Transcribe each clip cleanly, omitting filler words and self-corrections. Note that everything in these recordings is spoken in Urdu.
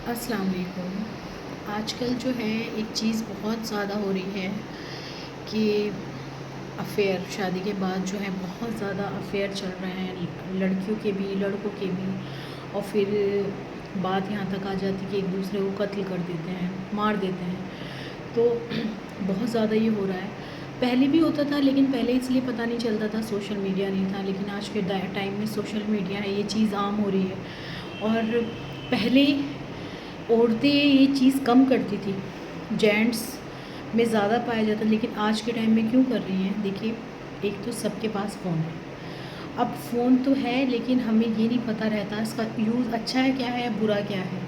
السلام علیکم۔ آج کل جو ہے ایک چیز بہت زیادہ ہو رہی ہے کہ افیئر، شادی کے بعد جو ہے بہت زیادہ افیئر چل رہے ہیں، لڑکیوں کے بھی لڑکوں کے بھی، اور پھر بات یہاں تک آ جاتی کہ ایک دوسرے کو قتل کر دیتے ہیں، مار دیتے ہیں۔ تو بہت زیادہ یہ ہو رہا ہے۔ پہلے بھی ہوتا تھا لیکن پہلے اس لیے پتہ نہیں چلتا تھا، سوشل میڈیا نہیں تھا، لیکن آج کے ٹائم میں سوشل میڈیا ہے، یہ چیز عام ہو رہی ہے۔ اور پہلے عورتیں یہ چیز کم کرتی تھی، جینٹس میں زیادہ پایا جاتا، لیکن آج کے ٹائم میں کیوں کر رہی ہیں؟ دیکھیے، ایک تو سب کے پاس فون ہے۔ اب فون تو ہے لیکن ہمیں یہ نہیں پتہ رہتا اس کا یوز اچھا ہے کیا ہے، برا کیا ہے۔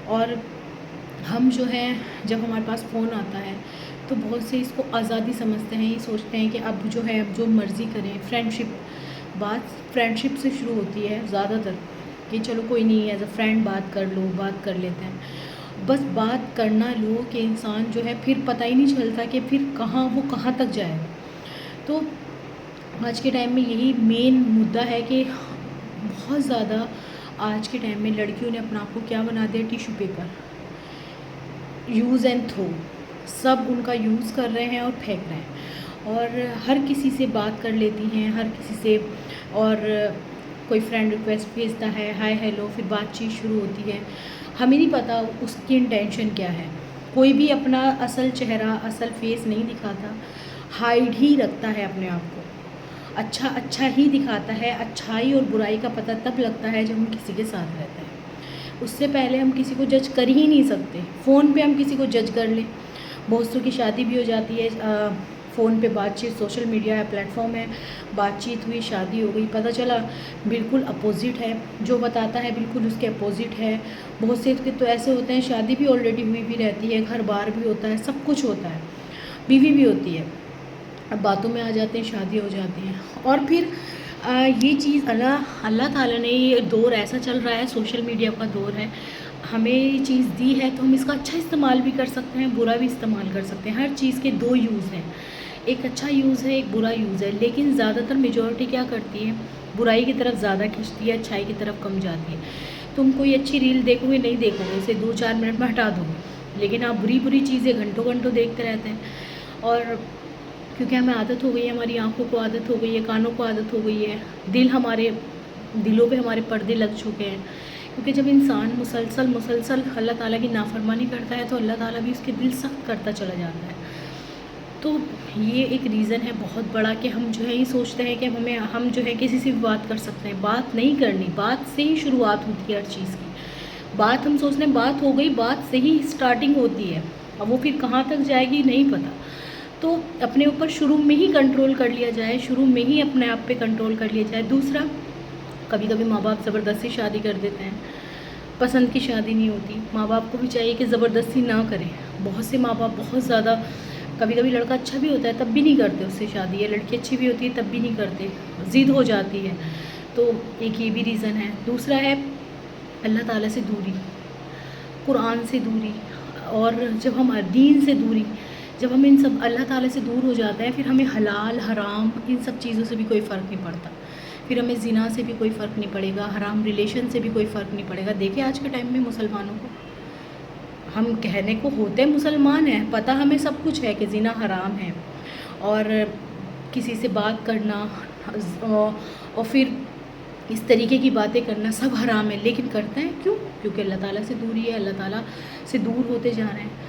اور ہم جو ہے جب ہمارے پاس فون آتا ہے تو بہت سے اس کو آزادی سمجھتے ہیں، یہ سوچتے ہیں کہ اب جو ہے اب جو مرضی کریں۔ فرینڈ شپ سے شروع ہوتی ہے زیادہ تر، کہ چلو کوئی نہیں، ایز اے فرینڈ بات کر لو، بات کر لیتے ہیں، بس بات کرنا لو کہ انسان جو ہے پھر پتہ ہی نہیں چلتا کہ پھر کہاں تک جائے گا۔ تو آج کے ٹائم میں یہی مین مدعا ہے کہ بہت زیادہ آج کے ٹائم میں لڑکیوں نے اپنا آپ کو کیا بنا دیا، tissue paper, use and throw, سب ان کا یوز کر رہے ہیں اور پھینک رہے ہیں، اور ہر کسی سے بات کر لیتی ہیں، ہر کسی سے، اور کوئی فرینڈ ریکویسٹ بھیجتا ہے، ہائے ہیلو، پھر بات چیت شروع ہوتی ہے۔ ہمیں نہیں پتہ اس کی انٹینشن کیا ہے۔ کوئی بھی اپنا اصل چہرہ، اصل فیس نہیں دکھاتا، ہائڈ ہی رکھتا ہے اپنے آپ کو، اچھا ہی دکھاتا ہے۔ اچھائی اور برائی کا پتہ تب لگتا ہے جب ہم کسی کے ساتھ رہتے ہیں، اس سے پہلے ہم کسی کو جج کر ہی نہیں سکتے۔ فون پہ ہم کسی کو جج کر لیں، بہت کی شادی بھی ہو جاتی ہے فون پہ، بات چیت، سوشل میڈیا ہے، پلیٹ فارم ہے، بات چیت ہوئی، شادی ہو گئی، پتہ چلا بالکل اپوزٹ ہے، جو بتاتا ہے بالکل اس کے اپوزٹ ہے۔ بہت سے تو ایسے ہوتے ہیں شادی بھی آلریڈی ہوئی بھی رہتی ہے، گھر بار بھی ہوتا ہے، سب کچھ ہوتا ہے، بیوی بھی ہوتی ہے، اب باتوں میں آ جاتے ہیں، شادی ہو جاتی ہیں۔ اور پھر یہ چیز اللہ تعالیٰ نے، یہ دور ایسا چل رہا ہے، سوشل میڈیا کا دور ہے، ہمیں یہ چیز دی ہے تو ہم اس کا اچھا استعمال بھی کر سکتے ہیں، برا بھی استعمال کر سکتے ہیں۔ ہر چیز کے دو یوز ہیں، ایک اچھا یوز ہے، ایک برا یوز ہے، لیکن زیادہ تر میجورٹی کیا کرتی ہے، برائی کی طرف زیادہ کھینچتی ہے، اچھائی کی طرف کم جاتی ہے۔ تم کوئی اچھی ریل دیکھو گے، نہیں دیکھو گے، اسے 2-4 منٹ میں ہٹا دو گے، لیکن آپ بری چیزیں گھنٹوں دیکھتے رہتے ہیں۔ اور کیونکہ ہمیں عادت ہو گئی ہے، ہماری آنکھوں کو عادت ہو گئی ہے، کانوں کو عادت ہو گئی ہے، دلوں پہ ہمارے پردے لگ چکے ہیں، کیونکہ جب انسان مسلسل اللہ تعالیٰ کی نافرمانی کرتا ہے تو اللہ تعالیٰ بھی اس کے دل سخت کرتا چلا جاتا ہے۔ تو یہ ایک ریزن ہے بہت بڑا کہ ہم جو ہے یہ سوچتے ہیں کہ ہم جو ہے کسی سے بھی بات کر سکتے ہیں۔ بات نہیں کرنی، بات سے ہی شروعات ہوتی ہے ہر چیز کی۔ بات ہم سوچتے ہیں بات ہو گئی، بات سے ہی سٹارٹنگ ہوتی ہے، اب وہ پھر کہاں تک جائے گی نہیں پتہ۔ تو اپنے اوپر شروع میں ہی کنٹرول کر لیا جائے، شروع میں ہی اپنے آپ پہ کنٹرول کر لیا جائے۔ دوسرا، کبھی ماں باپ زبردستی شادی کر دیتے ہیں، پسند کی شادی نہیں ہوتی، ماں باپ کو بھی چاہیے کہ زبردستی نہ کریں۔ بہت سے ماں باپ بہت زیادہ، کبھی لڑکا اچھا بھی ہوتا ہے تب بھی نہیں کرتے اس سے شادی، یا لڑکی اچھی بھی ہوتی ہے تب بھی نہیں کرتے، ضد ہو جاتی ہے۔ تو ایک یہ بھی ریزن ہے۔ دوسرا ہے اللہ تعالیٰ سے دوری، قرآن سے دوری، اور جب ہم دین سے دوری، جب ہم ان سب اللہ تعالیٰ سے دور ہو جاتے ہیں، پھر ہمیں حلال حرام ان سب چیزوں سے بھی کوئی فرق نہیں پڑتا، پھر ہمیں زنا سے بھی کوئی فرق نہیں پڑے گا، حرام ریلیشن سے بھی کوئی فرق نہیں پڑے گا۔ دیکھیں آج کے ٹائم میں مسلمانوں کو، ہم کہنے کو ہوتے مسلمان ہیں، پتہ ہمیں سب کچھ ہے کہ زنا حرام ہے، اور کسی سے بات کرنا اور پھر اس طریقے کی باتیں کرنا سب حرام ہے، لیکن کرتے ہیں کیوں؟ کیونکہ اللہ تعالیٰ سے دوری ہے، اللہ تعالیٰ سے دور ہوتے جا رہے ہیں۔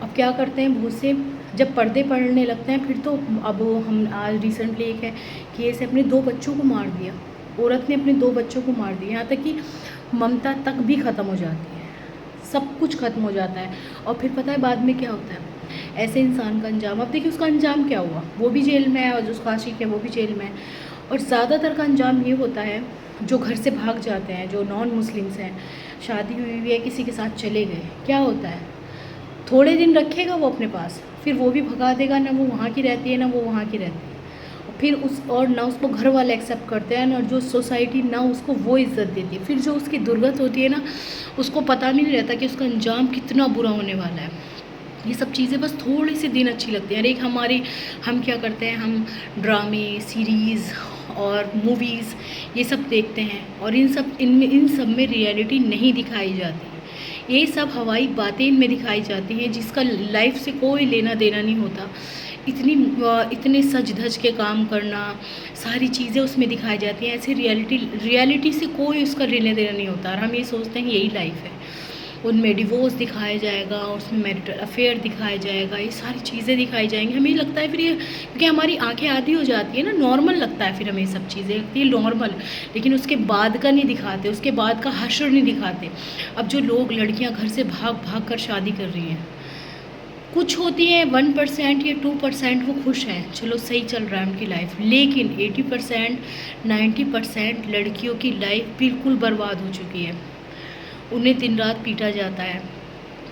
اب کیا کرتے ہیں بہت سے، جب پردے پڑنے لگتے ہیں پھر تو، اب ہم آج ریسنٹلی ایک ہے کیس ہے، اپنے 2 بچوں کو مار دیا، عورت نے اپنے 2 بچوں کو مار دیا، یہاں تک کہ ممتا تک بھی ختم ہو جاتی ہے، سب کچھ ختم ہو جاتا ہے۔ اور پھر پتہ ہے بعد میں کیا ہوتا ہے ایسے انسان کا انجام؟ اب دیکھیں اس کا انجام کیا ہوا، وہ بھی جیل میں ہے، اور جو اس کا عاشق ہے وہ بھی جیل میں ہے۔ اور زیادہ تر کا انجام یہ ہوتا ہے جو گھر سے بھاگ جاتے ہیں، جو نان مسلمس ہیں، شادی ہوئی ہے کسی کے ساتھ چلے گئے، کیا ہوتا ہے تھوڑے دن رکھے گا وہ اپنے پاس، پھر وہ بھی بھگا دے گا، نہ وہ وہاں کی رہتی ہے نہ وہ وہاں کی رہتی ہے، پھر اور نہ اس کو گھر والے ایکسیپٹ کرتے ہیں، نہ جو سوسائٹی نہ اس کو وہ عزت دیتی ہے، پھر جو اس کی درگت ہوتی ہے نا، اس کو پتہ بھی نہیں رہتا کہ اس کا انجام کتنا برا ہونے والا ہے۔ یہ سب چیزیں بس تھوڑی سی دن اچھی لگتی ہیں، ایک ہم کیا کرتے ہیں، ہم ڈرامے، سیریز اور موویز یہ سب دیکھتے ہیں، اور ان سب میں ریئلٹی نہیں دکھائی جاتی، یہ سب ہوائی باتیں ان میں دکھائی جاتی ہیں جس کا لائف سے کوئی لینا دینا نہیں ہوتا. اتنے سج دھج کے کام کرنا، ساری چیزیں اس میں دکھائی جاتی ہیں. ایسے ریالٹی سے کوئی اس کا لینا دینا نہیں ہوتا، اور ہم یہ سوچتے ہیں یہی لائف ہے. ان میں ڈیورس دکھایا جائے گا، اس میں میرٹل افیئر دکھایا جائے گا، یہ ساری چیزیں دکھائی جائیں گی. ہمیں لگتا ہے پھر یہ، کیونکہ ہماری آنکھیں آدھی ہو جاتی ہیں نا، نارمل لگتا ہے پھر ہمیں سب چیزیں لگتی ہیں نارمل. لیکن اس کے بعد کا نہیں دکھاتے، اس کے بعد کا حشر نہیں دکھاتے. اب جو لوگ، لڑکیاں گھر سے بھاگ بھاگ کر شادی کر رہی ہیں، کچھ ہوتی ہیں 1% یا 2% وہ خوش ہیں، چلو صحیح چل رہا ہے ان کی لائف. لیکن 80% 90% لڑکیوں کی لائف بالکل برباد ہو چکی ہے. انہیں دن رات پیٹا جاتا ہے،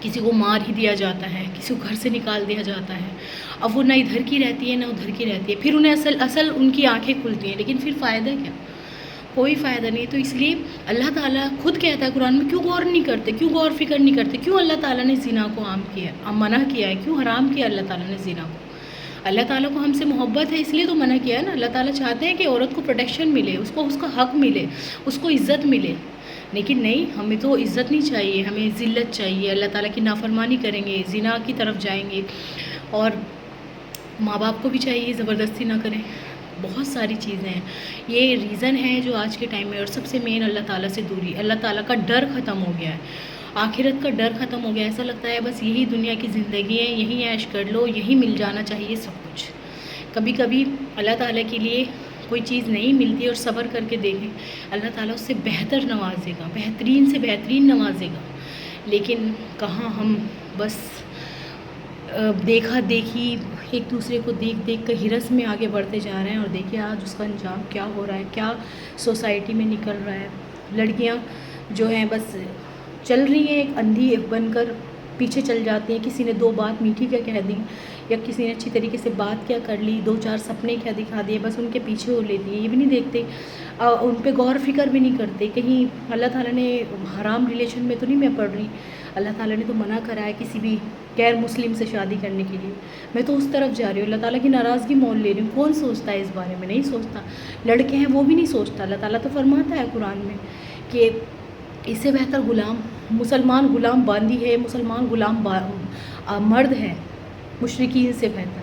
کسی کو مار ہی دیا جاتا ہے، کسی کو گھر سے نکال دیا جاتا ہے. اب وہ نہ ادھر کی رہتی ہے نہ ادھر کی رہتی ہے. پھر انہیں اصل ان کی آنکھیں کھلتی ہیں، لیکن پھر فائدہ کیا؟ کوئی فائدہ نہیں. تو اس لیے اللہ تعالیٰ خود کہتا ہے قرآن میں، کیوں غور نہیں کرتے، کیوں غور فکر نہیں کرتے، کیوں اللہ تعالیٰ نے زنا کو عام کیا، منع کیا ہے، کیوں حرام کیا اللہ تعالیٰ نے زنا کو؟ اللہ تعالیٰ کو ہم سے محبت ہے، اس لیے تو منع کیا ہے نا. اللہ تعالیٰ چاہتے ہیں کہ عورت کو پروٹیکشن ملے، اس کو اس کا حق ملے، اس کو عزت ملے. لیکن نہیں، ہمیں تو عزت نہیں چاہیے، ہمیں ذلت چاہیے. اللہ تعالیٰ کی نافرمانی کریں گے، زنا کی طرف جائیں گے. اور ماں باپ کو بھی چاہیے زبردستی نہ کریں. بہت ساری چیزیں ہیں، یہ ریزن ہے جو آج کے ٹائم میں. اور سب سے مین اللہ تعالیٰ سے دوری، اللہ تعالیٰ کا ڈر ختم ہو گیا ہے، آخرت کا ڈر ختم ہو گیا. ایسا لگتا ہے بس یہی دنیا کی زندگی ہے، یہیں عیش کر لو، یہیں مل جانا چاہیے سب کچھ. کبھی کبھی اللہ تعالیٰ کے لیے کوئی چیز نہیں ملتی اور صبر کر کے دیکھیں، اللہ تعالیٰ اس سے بہتر نوازے گا، بہترین سے بہترین نوازے گا. لیکن کہاں ہم بس دیکھا دیکھی، ایک دوسرے کو دیکھ دیکھ کر ہرس میں آگے بڑھتے جا رہے ہیں. اور دیکھیں آج اس کا انجام کیا ہو رہا ہے، کیا سوسائٹی میں نکل رہا ہے. لڑکیاں جو ہیں بس چل رہی ہیں ایک اندھی بن کر، پیچھے چل جاتی ہیں. کسی نے 2 بات میٹھی کیا کہہ دی، یا کسی نے اچھی طریقے سے بات کیا کر لی، 2-4 سپنے کیا دکھا دیے، بس ان کے پیچھے ہو لیتی ہیں. یہ بھی نہیں دیکھتے، ان پہ غور فکر بھی نہیں کرتے. کہیں اللہ تعالیٰ نے حرام ریلیشن میں تو نہیں میں پڑ رہی، اللہ تعالیٰ نے تو منع کرا ہے کسی بھی غیر مسلم سے شادی کرنے کے لیے، میں تو اس طرف جا رہی ہوں، اللہ تعالیٰ کی ناراضگی مول لے رہی ہوں. کون سوچتا ہے اس بارے میں؟ نہیں سوچتا. لڑکے ہیں وہ بھی نہیں سوچتا. اللہ تعالیٰ تو فرماتا ہے قرآن میں کہ اس سے بہتر مسلمان غلام باندی ہے، مسلمان غلام مرد ہے مشرکین سے بہتر.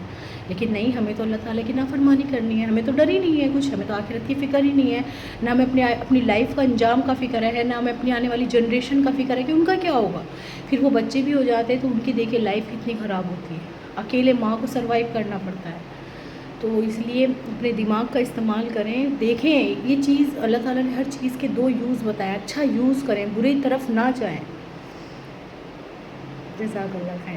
لیکن نہیں، ہمیں تو اللہ تعالیٰ کی نافرمانی کرنی ہے، ہمیں تو ڈر ہی نہیں ہے کچھ، ہمیں تو آخرت کی فکر ہی نہیں ہے، نہ ہمیں اپنی لائف کا انجام کا فکر ہے، نہ ہمیں اپنی آنے والی جنریشن کا فکر ہے کہ ان کا کیا ہوگا. پھر وہ بچے بھی ہو جاتے ہیں تو ان کی دیکھیں لائف کتنی خراب ہوتی ہے، اکیلے ماں کو سروائیو کرنا پڑتا ہے. تو اس لیے اپنے دماغ کا استعمال کریں. دیکھیں یہ چیز اللہ تعالیٰ نے ہر چیز کے 2 یوز بتایا، اچھا یوز کریں، بری طرف نہ جائیں. جزاک اللہ خیر.